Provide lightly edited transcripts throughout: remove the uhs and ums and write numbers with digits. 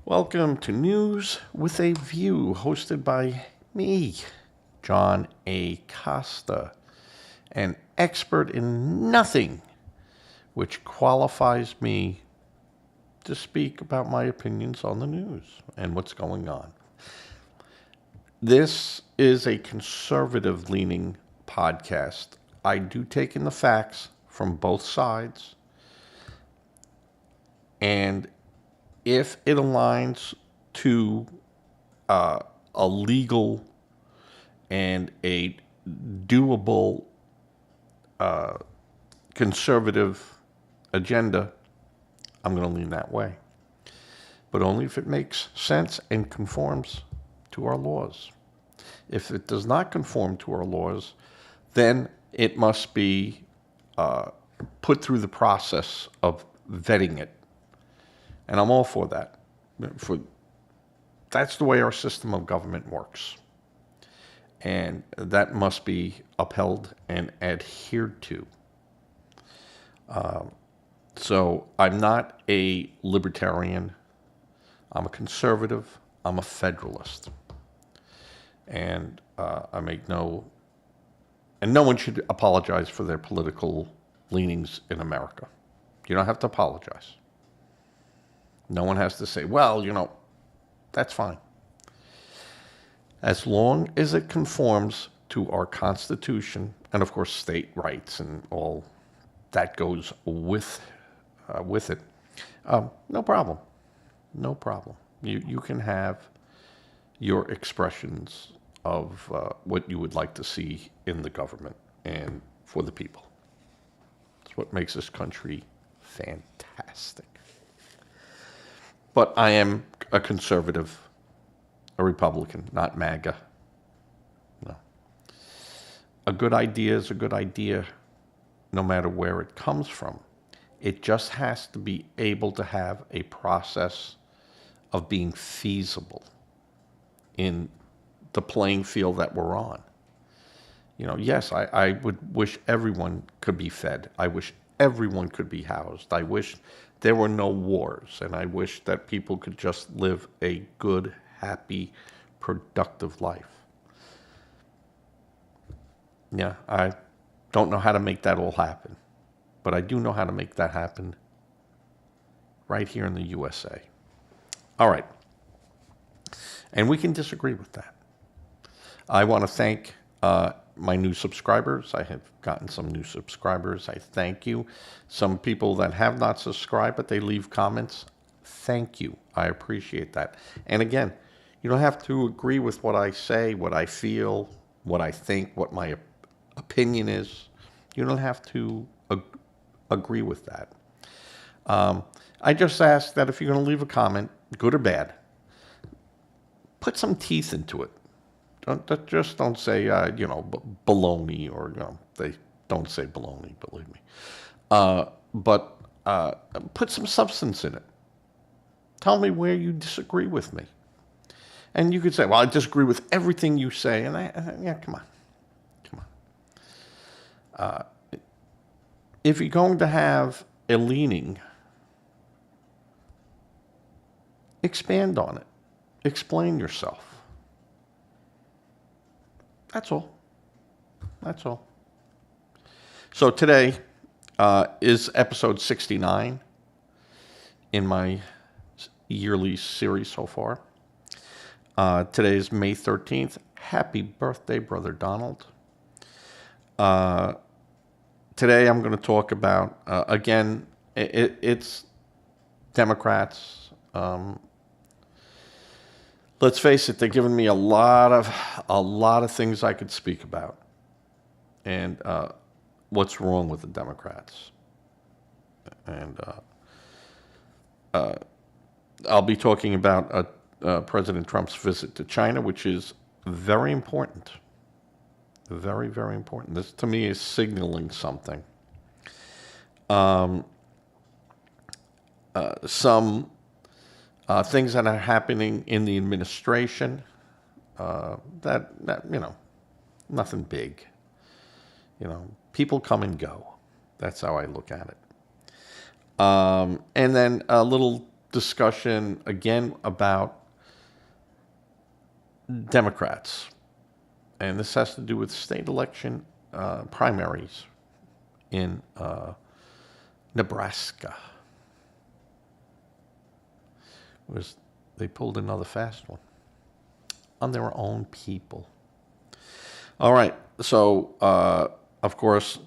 Welcome to News with a View, hosted by me, John A. Costa, an expert in nothing which qualifies me to speak about my opinions on the news and what's going on. This is a conservative-leaning podcast. I do take in the facts from both sides, and if it aligns to a legal and a doable conservative agenda, I'm going to lean that way. But only if it makes sense and conforms to our laws. If it does not conform to our laws, then it must be put through the process of vetting it. And I'm all for that. That's the way our system of government works. And that must be upheld and adhered to. So I'm not a libertarian. I'm a conservative. I'm a federalist. And no one should apologize for their political leanings in America. You don't have to apologize. No one has to say, well, that's fine. As long as it conforms to our Constitution and, of course, state rights and all that goes with it, no problem. No problem. You can have your expressions of what you would like to see in the government and for the people. It's what makes this country fantastic. But I am a conservative, a Republican, not MAGA. No. A good idea is a good idea no matter where it comes from. It just has to be able to have a process of being feasible in the playing field that we're on. Yes, I would wish everyone could be fed. I wish everyone could be housed. I wish there were no wars, and I wish that people could just live a good, happy, productive life. Yeah, I don't know how to make that all happen, but I do know how to make that happen right here in the USA. All right. And we can disagree with that. I want to thank my new subscribers. I have gotten some new subscribers. I thank you. Some people that have not subscribed, but they leave comments. Thank you. I appreciate that. And again, you don't have to agree with what I say, what I feel, what I think, what my opinion is. You don't have to agree with that. I just ask that if you're going to leave a comment, good or bad, put some teeth into it. Just don't say, baloney, or, they don't say baloney, believe me. But put some substance in it. Tell me where you disagree with me. And you could say, well, I disagree with everything you say. And come on. If you're going to have a leaning, expand on it. Explain yourself. That's all. So today is episode 69 in my yearly series so far. Today is May 13th. Happy birthday, Brother Donald. Today I'm going to talk about, again, it's Democrats. Let's face it, they're giving me a lot of things I could speak about, and what's wrong with the Democrats. And I'll be talking about President Trump's visit to China, which is very important. Very, very important. This, to me, is signaling something. Some things that are happening in the administration, that nothing big. People come and go. That's how I look at it. And then a little discussion again about Democrats. And this has to do with state election primaries in Nebraska. They pulled another fast one on their own people. All right, so of course,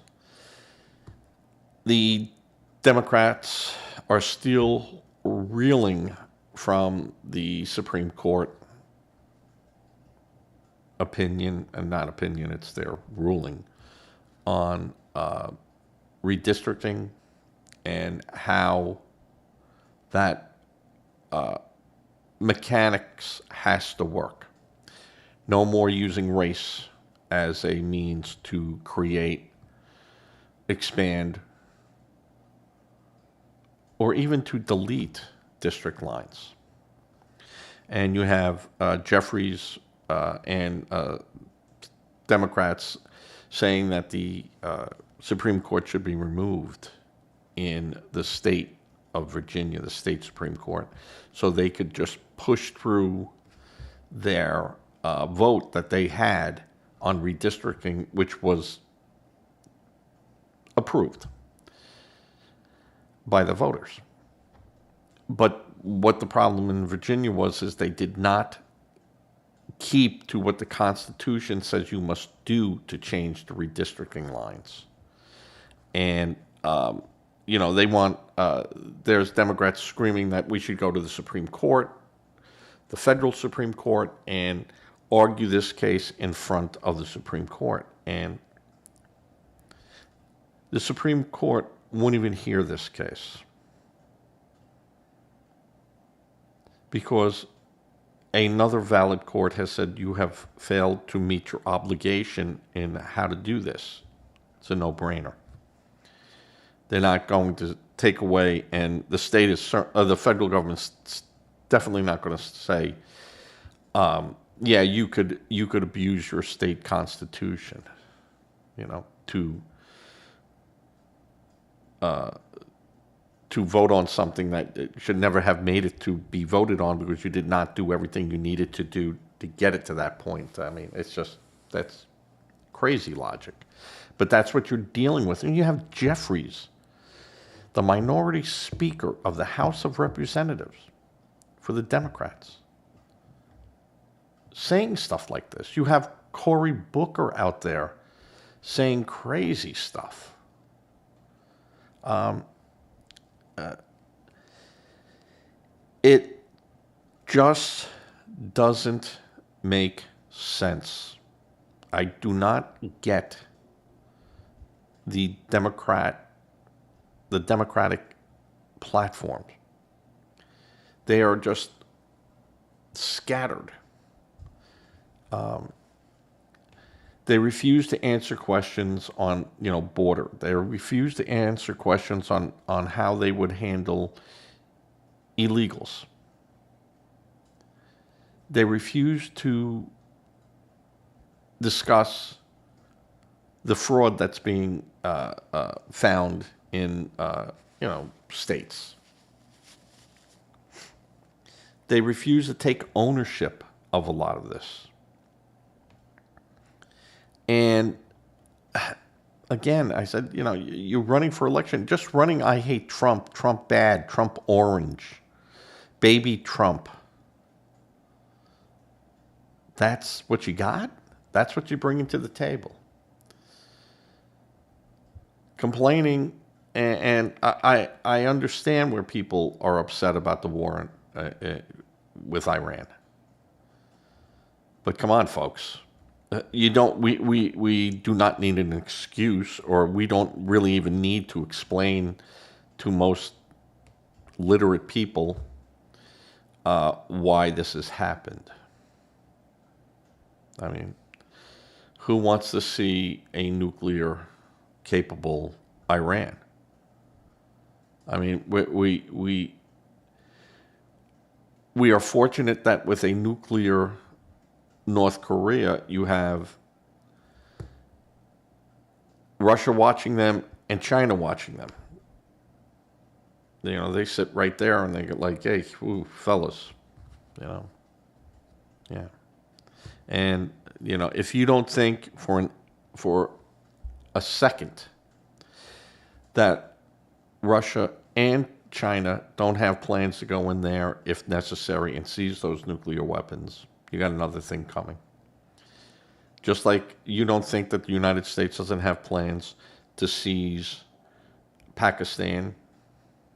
the Democrats are still reeling from the Supreme Court opinion, and not opinion, it's their ruling on redistricting and how that mechanics has to work. No more using race as a means to create, expand, or even to delete district lines. And you have Jeffries and Democrats saying that the Supreme Court should be removed in the state of Virginia, the state Supreme Court, so they could just push through their vote that they had on redistricting, which was approved by the voters. But what the problem in Virginia was is they did not keep to what the Constitution says you must do to change the redistricting lines. And, they want, there's Democrats screaming that we should go to the Supreme Court, the federal Supreme Court, and argue this case in front of the Supreme Court. And the Supreme Court won't even hear this case because another valid court has said you have failed to meet your obligation in how to do this. It's a no-brainer. They're not going to take away, and the state is, the federal government's definitely not going to say, yeah, you could abuse your state constitution, to vote on something that should never have made it to be voted on because you did not do everything you needed to do to get it to that point. I mean, that's crazy logic. But that's what you're dealing with. And you have Jeffries, the minority speaker of the House of Representatives for the Democrats, saying stuff like this. You have Cory Booker out there saying crazy stuff. It just doesn't make sense. I do not get the Democratic platforms. They are just scattered. They refuse to answer questions on, border. They refuse to answer questions on how they would handle illegals. They refuse to discuss the fraud that's being found in, states. They refuse to take ownership of a lot of this. And again, I said, you're running for election. Just running, I hate Trump, Trump bad, Trump orange, baby Trump. That's what you got? That's what you're bringing to the table. Complaining, and I understand where people are upset about the war with Iran. But come on, folks. We do not need an excuse, or we don't really even need to explain to most literate people why this has happened. I mean, who wants to see a nuclear-capable Iran? I mean, we are fortunate that with a nuclear North Korea, you have Russia watching them and China watching them. they sit right there and they get like, hey, ooh, fellas, you know, yeah. And, if you don't think for a second that Russia and China don't have plans to go in there if necessary and seize those nuclear weapons, you got another thing coming. Just like you don't think that the United States doesn't have plans to seize Pakistan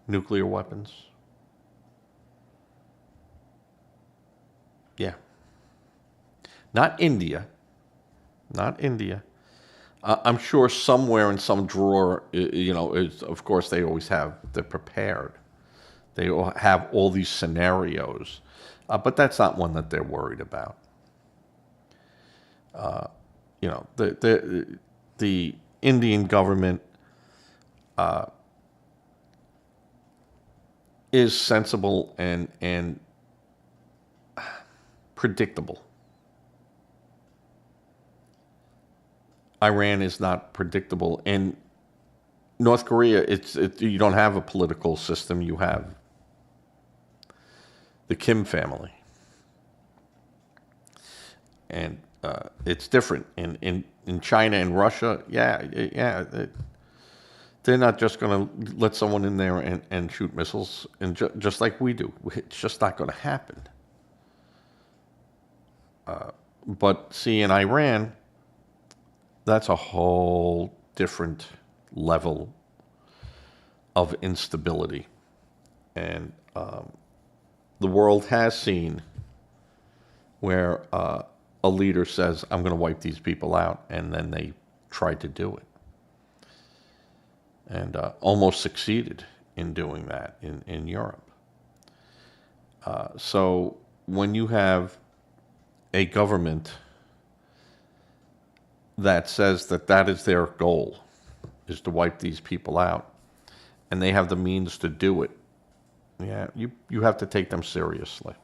nuclear weapons. Yeah. Not India. Not India. I'm sure somewhere in some drawer, of course they always have, they're prepared. They have all these scenarios, but that's not one that they're worried about. The Indian government is sensible and predictable. Iran is not predictable. And North Korea, you don't have a political system. You have the Kim family. And it's different. In China and Russia, they're not just going to let someone in there and shoot missiles, and just like we do. It's just not going to happen. But see, in Iran, that's a whole different level of instability. And the world has seen where a leader says, I'm going to wipe these people out, and then they try to do it. And almost succeeded in doing that in Europe. So when you have a government that says that is their goal, is to wipe these people out, and they have the means to do it, you have to take them seriously.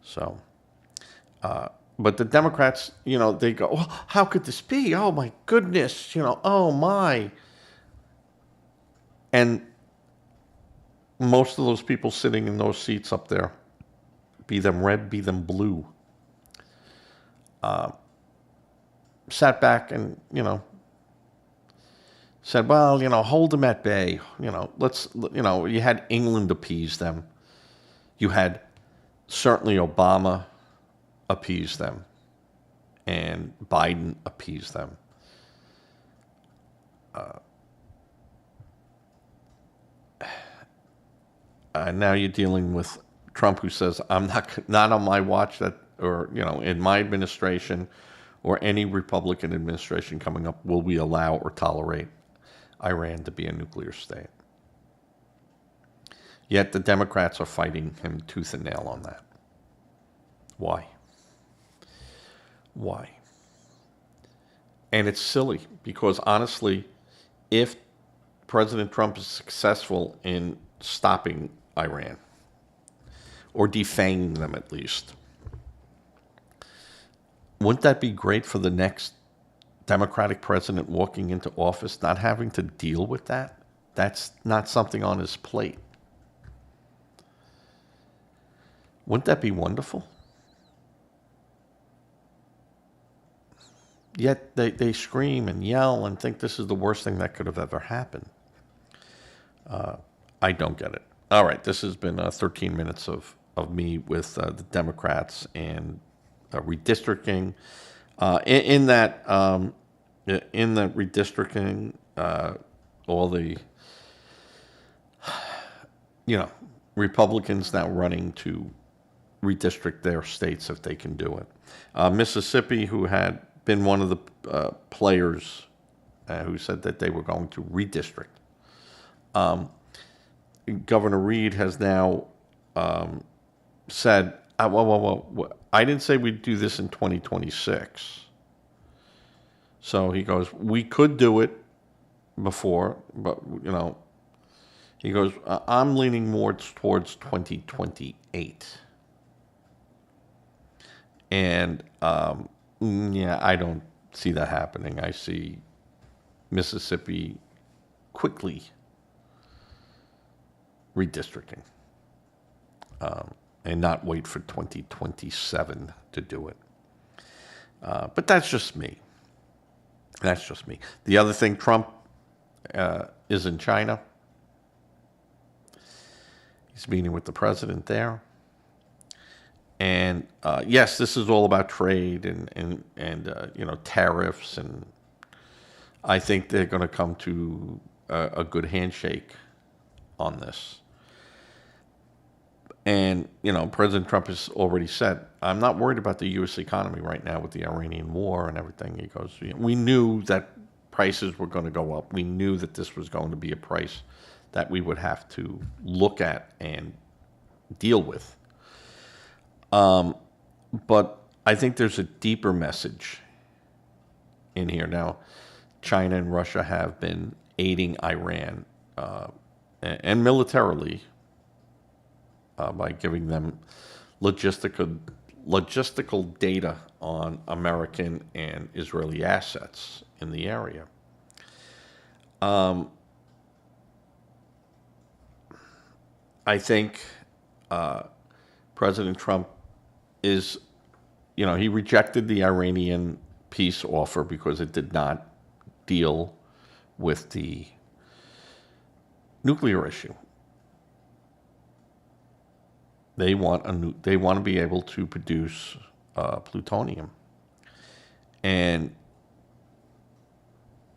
So, but the Democrats, they go, oh, how could this be? Oh my goodness, oh my. And most of those people sitting in those seats up there, be them red, be them blue, sat back and, said, well, hold them at bay. You had England appease them. You had certainly Obama appease them, and Biden appease them. Now you're dealing with Trump, who says, I'm not on my watch or in my administration or any Republican administration coming up will we allow or tolerate Iran to be a nuclear state. Yet the Democrats are fighting him tooth and nail on that. Why? Why? And it's silly, because honestly, if President Trump is successful in stopping Iran, or defanging them at least, wouldn't that be great for the next Democratic president walking into office, not having to deal with that? That's not something on his plate. Wouldn't that be wonderful? Yet they scream and yell and think this is the worst thing that could have ever happened. I don't get it. All right, this has been 13 minutes of me with the Democrats and redistricting. In the redistricting, all the Republicans now running to redistrict their states if they can do it. Mississippi, who had been one of the players who said that they were going to redistrict. Governor Reed has now said, well, I didn't say we'd do this in 2026. So he goes, we could do it before, but, he goes, I'm leaning more towards 2028. And, I don't see that happening. I see Mississippi quickly redistricting, and not wait for 2027 to do it. But that's just me. That's just me. The other thing, Trump is in China. He's meeting with the president there. And yes, this is all about trade and tariffs, and I think they're going to come to a good handshake on this. And President Trump has already said, "I'm not worried about the U.S. economy right now with the Iranian war and everything." He goes, "We knew that prices were going to go up. We knew that this was going to be a price that we would have to look at and deal with." But I think there's a deeper message in here. Now, China and Russia have been aiding Iran and militarily by giving them logistical data on American and Israeli assets in the area. I think President Trump is, he rejected the Iranian peace offer because it did not deal with the nuclear issue. They want to be able to produce plutonium, and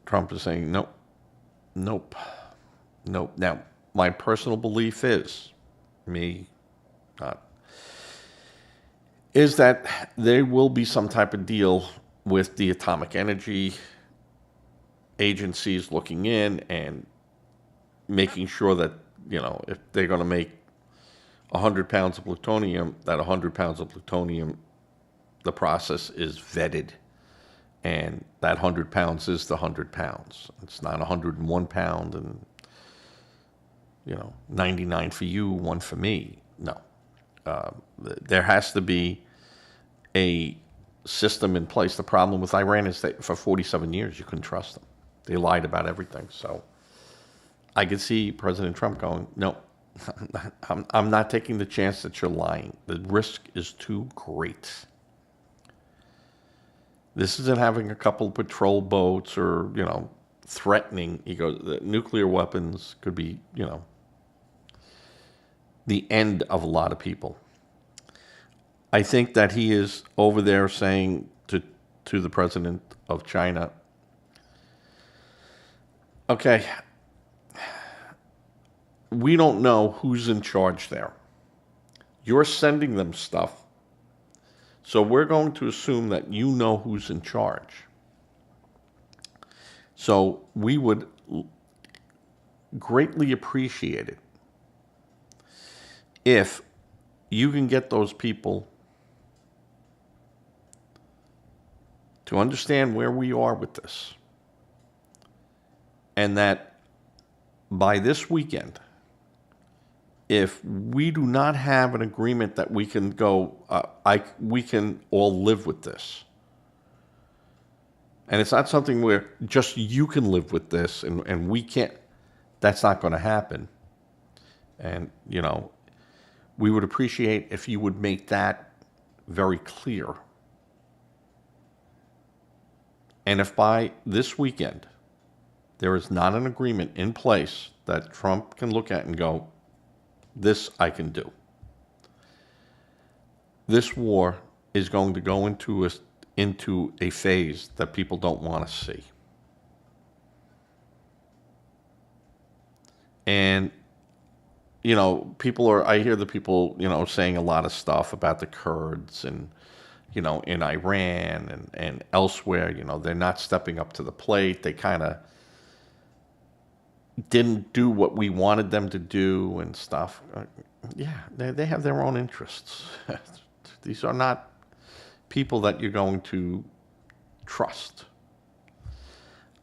Trump is saying nope. Now, my personal belief is, is that there will be some type of deal with the atomic energy agencies looking in and making sure that, if they're going to make 100 pounds of plutonium, that 100 pounds of plutonium, the process is vetted. And that 100 pounds is the 100 pounds. It's not 101 pound and, 99 for you, 1 for me. No. There has to be a system in place. The problem with Iran is that for 47 years, you couldn't trust them. They lied about everything. So I could see President Trump going, no, I'm not taking the chance that you're lying. The risk is too great. This isn't having a couple of patrol boats or, threatening. He goes, the nuclear weapons could be, the end of a lot of people. I think that he is over there saying to the president of China, okay, we don't know who's in charge there. You're sending them stuff, so we're going to assume that you know who's in charge. So we would greatly appreciate it if you can get those people to understand where we are with this, and that by this weekend, if we do not have an agreement that we can go, we can all live with this. And it's not something where just you can live with this and we can't. That's not going to happen. And, we would appreciate if you would make that very clear. And if by this weekend there is not an agreement in place that Trump can look at and go, this I can do, this war is going to go into a phase that people don't want to see. And, I hear the people, saying a lot of stuff about the Kurds and, in Iran and elsewhere, they're not stepping up to the plate. They kind of didn't do what we wanted them to do and stuff. Yeah, they have their own interests. These are not people that you're going to trust.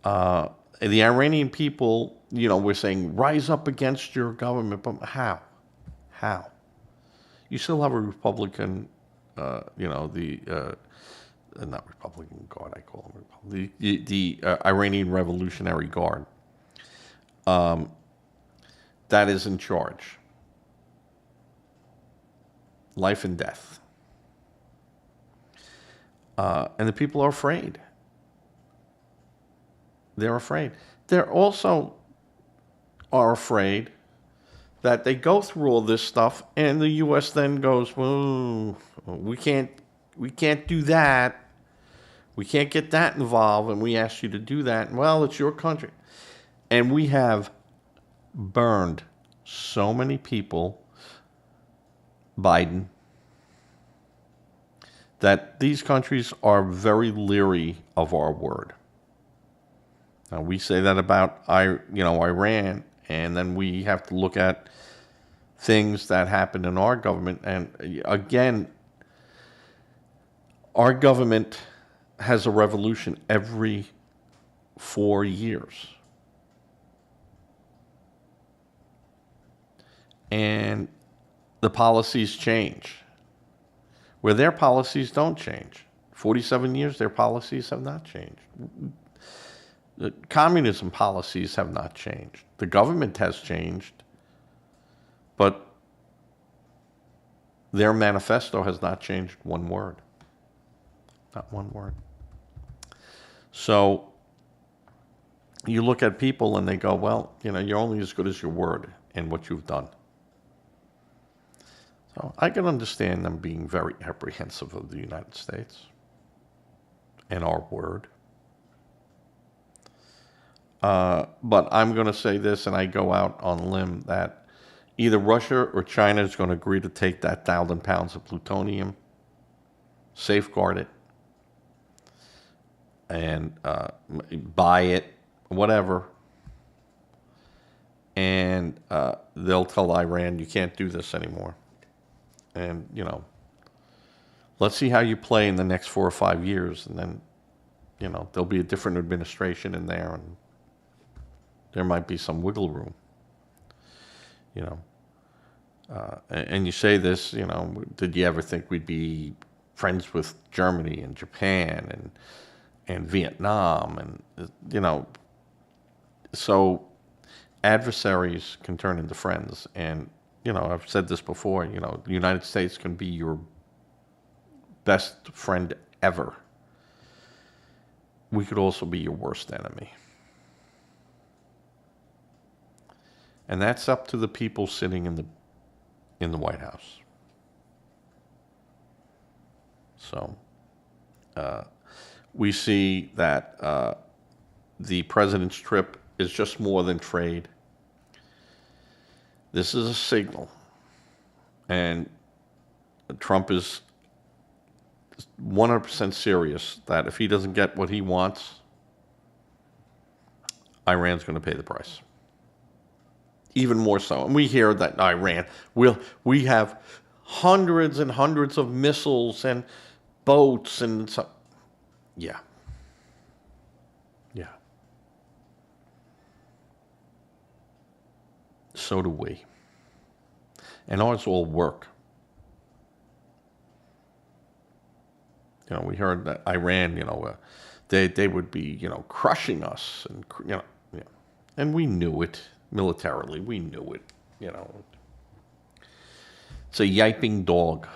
The Iranian people, we're saying, rise up against your government, but how? How? You still have a Republican, not Republican Guard, I call them, the Iranian Revolutionary Guard, that is in charge. life and death. And the people are afraid. They're afraid. They're also are afraid that they go through all this stuff and the U.S. then goes, well, we can't do that. We can't get that involved, and we asked you to do that. Well, it's your country. And we have burned so many people, Biden, that these countries are very leery of our word. Now, we say that about Iran, and then we have to look at things that happen in our government. And again, our government has a revolution every 4 years. And the policies change. Where their policies don't change. 47 years, their policies have not changed. The communism policies have not changed. The government has changed, but their manifesto has not changed one word. Not one word. So you look at people and they go, well, you're only as good as your word and what you've done. So I can understand them being very apprehensive of the United States and our word. But I'm going to say this, and I go out on a limb, that either Russia or China is going to agree to take that 1,000 pounds of plutonium, safeguard it, and buy it, whatever. And they'll tell Iran, you can't do this anymore. And, let's see how you play in the next 4 or 5 years. And then, there'll be a different administration in there, and there might be some wiggle room. And you say this, did you ever think we'd be friends with Germany and Japan and Vietnam? And, so adversaries can turn into friends. And, I've said this before, the United States can be your best friend ever. We could also be your worst enemy. And that's up to the people sitting in the White House. So we see that the president's trip is just more than trade. This is a signal. And Trump is 100% serious that if he doesn't get what he wants, Iran's going to pay the price. Even more so. And we hear that Iran, we have hundreds and hundreds of missiles and boats and so. Yeah. Yeah. So do we. And ours all work. We heard that Iran, they would be, crushing us, and and we knew it militarily. We knew it, It's a yiping dog.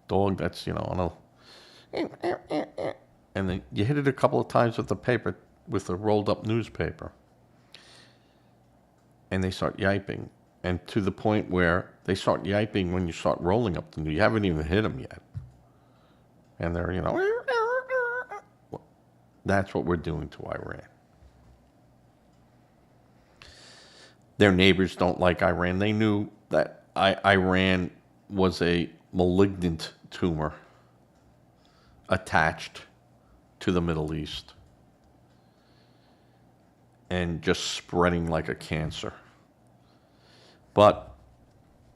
Dog that's, on a, and then you hit it a couple of times with the paper, with the rolled up newspaper, and they start yiping, and to the point where they start yiping when you start rolling up the news. You haven't even hit them yet. And they're, that's what we're doing to Iran. Their neighbors don't like Iran. They knew that Iran was a malignant tumor attached to the Middle East and just spreading like a cancer. But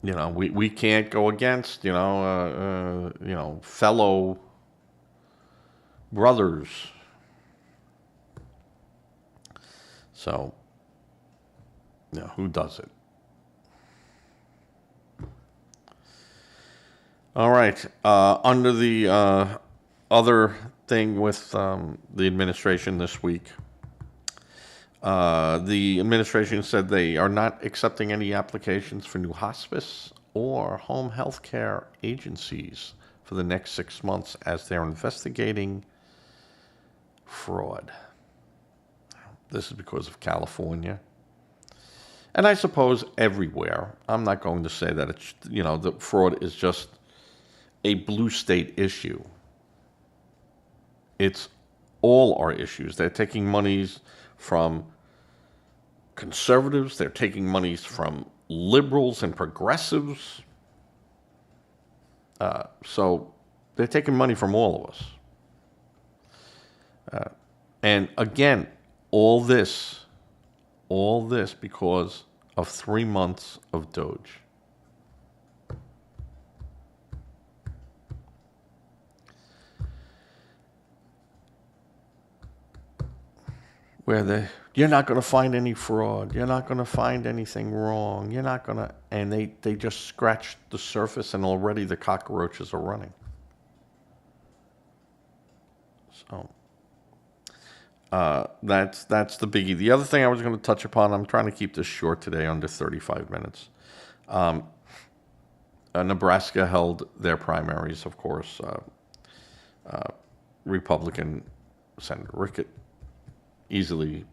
we can't go against fellow brothers. So, who does it? All right. Under the other thing with the administration this week, the administration said they are not accepting any applications for new hospice or home health care agencies for the next 6 months as they're investigating fraud. This is because of California. And I suppose everywhere. I'm not going to say that it's, the fraud is just a blue state issue. It's all our issues. They're taking monies from conservatives. They're taking monies from liberals and progressives. So they're taking money from all of us. And again, all this because of 3 months of Doge. Where you're not going to find any fraud. You're not going to find anything wrong. You're not going to, and they just scratched the surface and already the cockroaches are running. So that's the biggie. The other thing I was going to touch upon, I'm trying to keep this short today, under 35 minutes. Nebraska held their primaries, of course. Republican Senator Rickett easily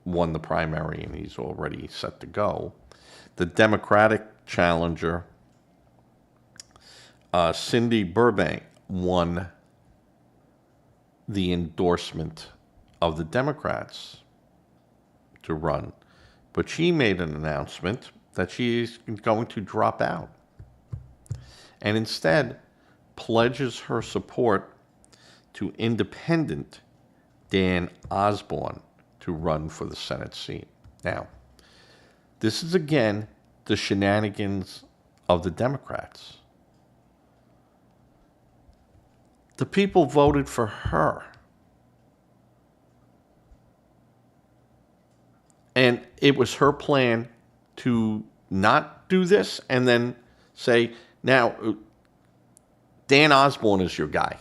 won the primary, and he's already set to go. The Democratic challenger, Cindy Burbank, won the endorsement of the Democrats to run. But she made an announcement that she's going to drop out and instead pledges her support to independent Dan Osborne to run for the Senate seat. Now, this is again the shenanigans of the Democrats. The people voted for her. And it was her plan to not do this and then say, now, Dan Osborne is your guy.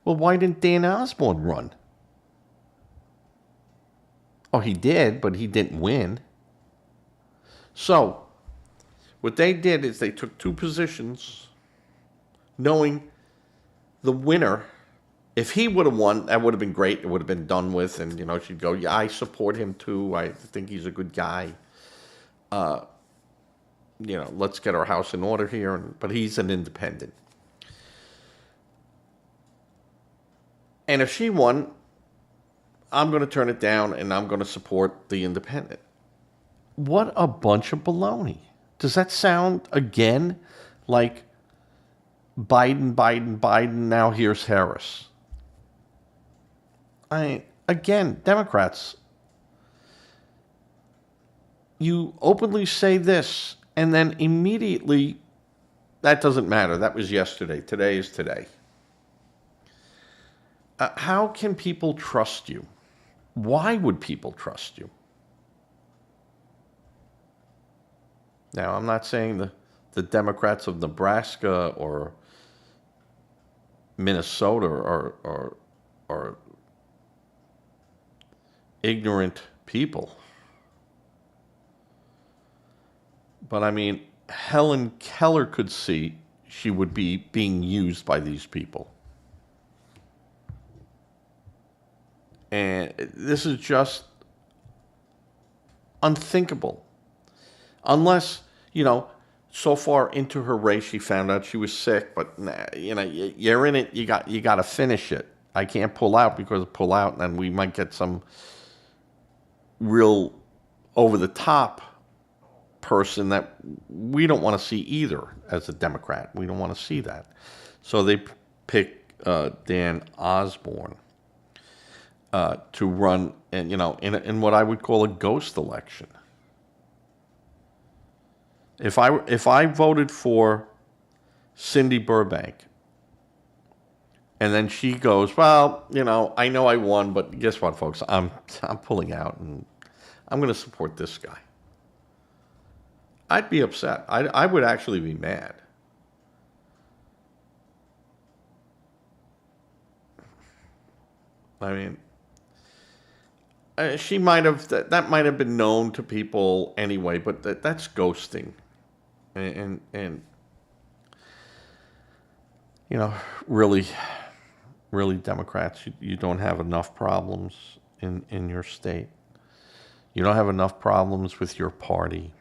Well, why didn't Dan Osborne run? Oh, he did, but he didn't win. So, what they did is they took two positions, knowing the winner, if he would have won, that would have been great. It would have been done with, and, she'd go, yeah, I support him too. I think he's a good guy. Let's get our house in order here. But he's an independent. And if she won, I'm going to turn it down and I'm going to support the independent. What a bunch of baloney. Does that sound, again, like Biden, now here's Harris? Again, Democrats, you openly say this and then immediately, that doesn't matter. That was yesterday. Today is today. How can people trust you? Why would people trust you? Now, I'm not saying the Democrats of Nebraska or Minnesota are ignorant people. But I mean, Helen Keller could see she would be being used by these people. And this is just unthinkable. Unless, so far into her race, she found out she was sick, but you're in it, you got to finish it. I can't pull out because pull out, and then we might get some real over-the-top person that we don't want to see either as a Democrat. We don't want to see that. So they pick Dan Osborne to run, and in what I would call a ghost election. If I voted for Cindy Burbank, and then she goes, well, I know I won, but guess what, folks? I'm pulling out, and I'm going to support this guy. I'd be upset. I would actually be mad. I mean, she might have, that might have been known to people anyway, but that's ghosting. And you know, really, really, Democrats, you don't have enough problems in your state. You don't have enough problems with your party.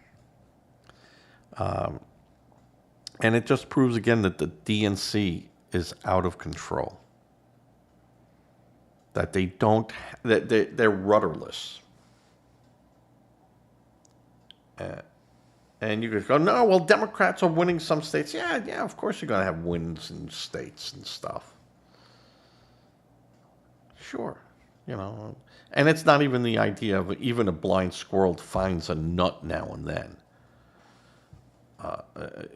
And it just proves again that the DNC is out of control. That they don't, that they're rudderless. And you could go, no, well, Democrats are winning some states. Yeah, of course you're going to have wins in states and stuff. Sure, you know. And it's not even the idea of even a blind squirrel finds a nut now and then.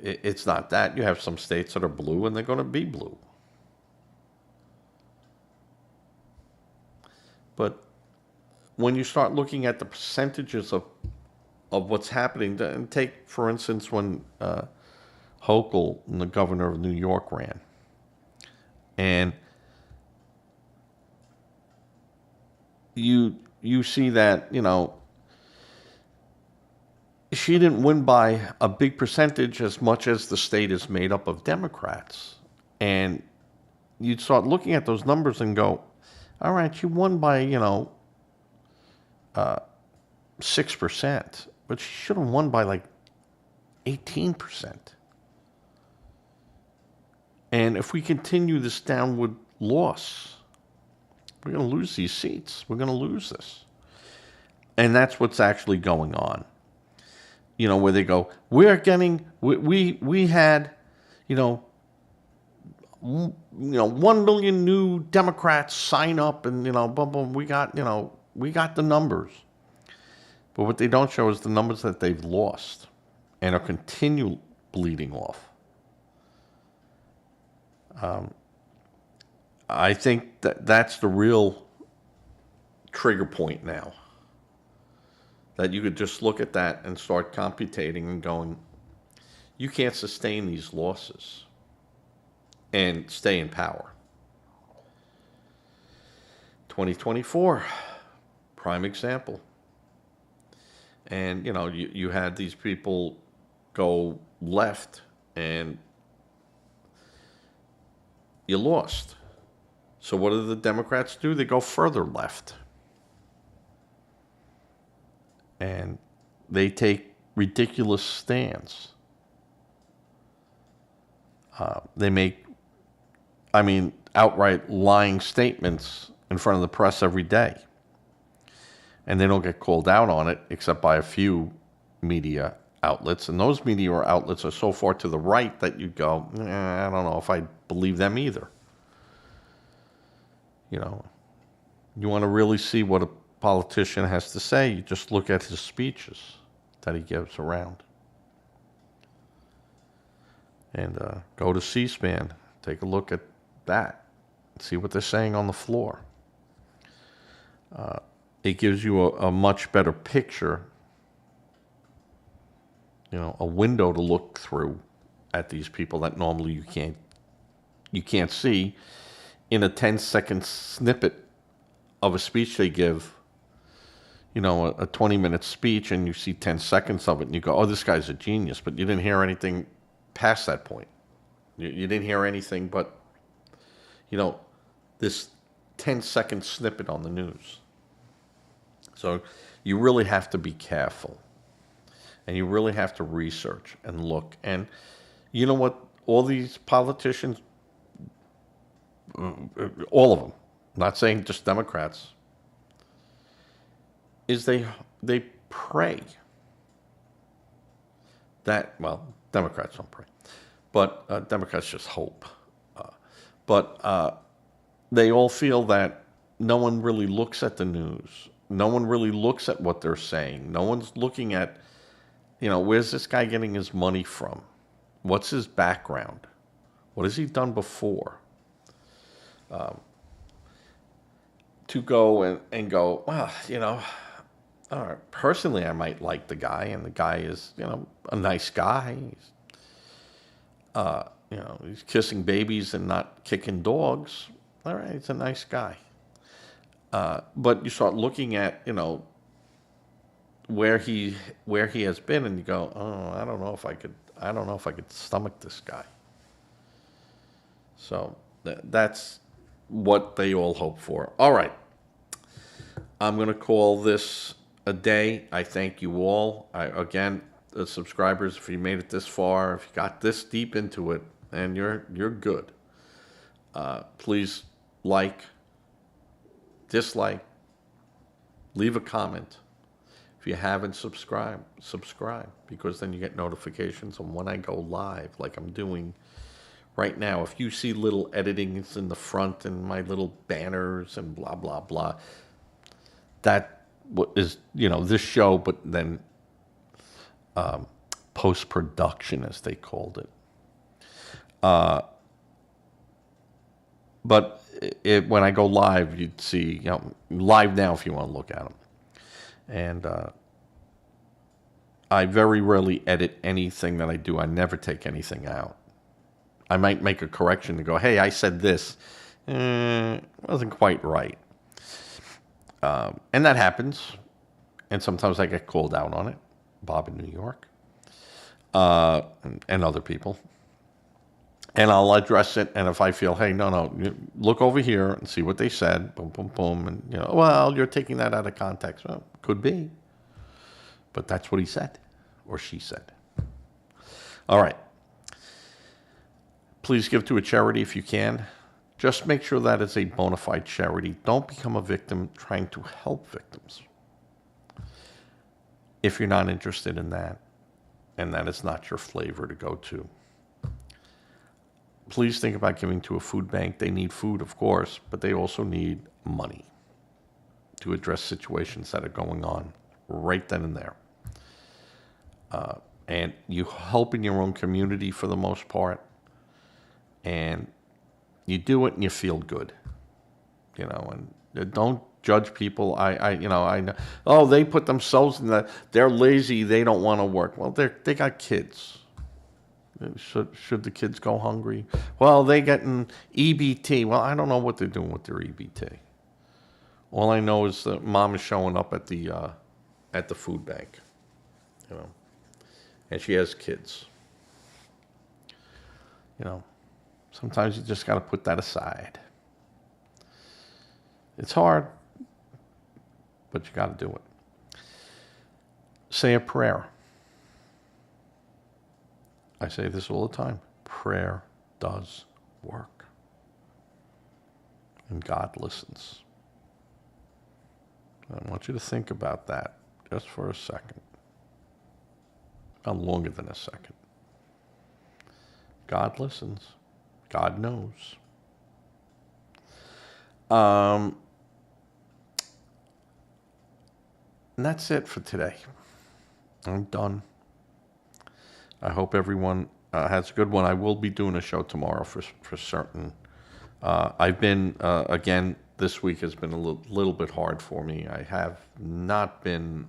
It's not that. You have some states that are blue and they're going to be blue. But when you start looking at the percentages of what's happening, and take, for instance, when Hochul, the governor of New York, ran. And you see that, you know, she didn't win by a big percentage as much as the state is made up of Democrats. And you'd start looking at those numbers and go, all right, she won by, you know, 6%, but she should have won by like 18%. And if we continue this downward loss, we're going to lose these seats. We're going to lose this. And that's what's actually going on. You know, where they go, we're getting, we had, you know, 1 million new Democrats sign up, and, you know, boom, boom, we got the numbers. But what they don't show is the numbers that they've lost and are continue bleeding off. I think that's the real trigger point now. That you could just look at that and start computating and going, you can't sustain these losses and stay in power. 2024, prime example. And, you know, you had these people go left and you lost. So what do the Democrats do? They go further left. And they take ridiculous stands. They make, outright lying statements in front of the press every day. And they don't get called out on it except by a few media outlets. And those media outlets are so far to the right that you go, I don't know if I believe them either. You know, you want to really see what a politician has to say, you just look at his speeches that he gives around. And go to C-SPAN, take a look at that, see what they're saying on the floor. It gives you a much better picture, you know, a window to look through at these people that normally you can't see in a 10-second snippet of a speech they give. You know, a 20-minute speech, and you see 10 seconds of it, and you go, oh, this guy's a genius, but you didn't hear anything past that point. You didn't hear anything but, you know, this 10-second snippet on the news. So you really have to be careful, and you really have to research and look. And you know what? All these politicians, all of them, not saying just Democrats, is they pray that, well, Democrats don't pray, but Democrats just hope. But they all feel that no one really looks at the news. No one really looks at what they're saying. No one's looking at, you know, where's this guy getting his money from? What's his background? What has he done before? To go and go, well, you know, personally, I might like the guy, and the guy is, you know, a nice guy. He's, you know, he's kissing babies and not kicking dogs. All right, he's a nice guy. But you start looking at, you know, where he has been, and you go, oh, I don't know if I I don't know if I could stomach this guy. So that's what they all hope for. All right. I'm going to call this a day. I thank you all. Again, the subscribers, if you made it this far, if you got this deep into it, and you're good, please like, dislike, leave a comment. If you haven't subscribed, subscribe, because then you get notifications on when I go live, like I'm doing right now. If you see little editings in the front and my little banners and blah, blah, blah, that is, this show, but then post-production, as they called it. But when I go live, you'd see, live now if you want to look at them. And I very rarely edit anything that I do. I never take anything out. I might make a correction to go, hey, I said this. Wasn't quite right. And that happens. And sometimes I get called out on it. Bob in New York. And other people. And I'll address it. And if I feel, hey, no, look over here and see what they said. Boom, boom, boom. And, well, you're taking that out of context. Well, could be. But that's what he said. Or she said. All right. Please give to a charity if you can. Just make sure that it's a bona fide charity. Don't become a victim trying to help victims. If you're not interested in that, and that is not your flavor to go to, please think about giving to a food bank. They need food, of course, but they also need money to address situations that are going on right then and there. And you help in your own community for the most part, and you do it and you feel good, and don't judge people. I know, oh, they put themselves in that, they're lazy, they don't want to work. Well, they got kids. Should the kids go hungry? Well, they getting EBT. Well, I don't know what they're doing with their EBT. All I know is that mom is showing up at the food bank, and she has kids. Sometimes you just got to put that aside. It's hard, but you got to do it. Say a prayer. I say this all the time. Prayer does work. And God listens. I want you to think about that just for a second. Not longer than a second. God listens. God knows. And that's it for today. I'm done. I hope everyone has a good one. I will be doing a show tomorrow for certain. I've been, again, this week has been a little bit hard for me. I have not been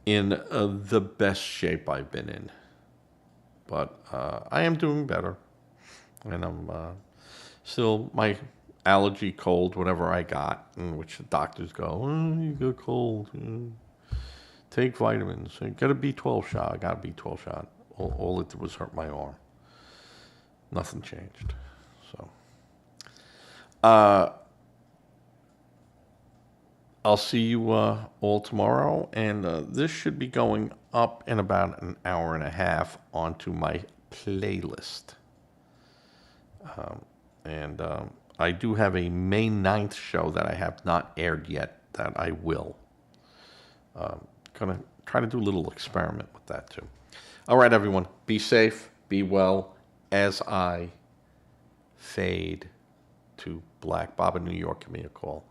in the best shape I've been in. But I am doing better. And I'm still, my allergy, cold, whatever I got, in which the doctors go, oh, you got cold. Take vitamins. Get a B12 shot. I got a B12 shot. All it did was hurt my arm. Nothing changed. So, I'll see you all tomorrow, and this should be going up in about an hour and a half onto my playlist. And I do have a May 9th show that I have not aired yet that I will. Going to try to do a little experiment with that too. All right, everyone. Be safe. Be well. As I fade to black. Bob in New York, give me a call.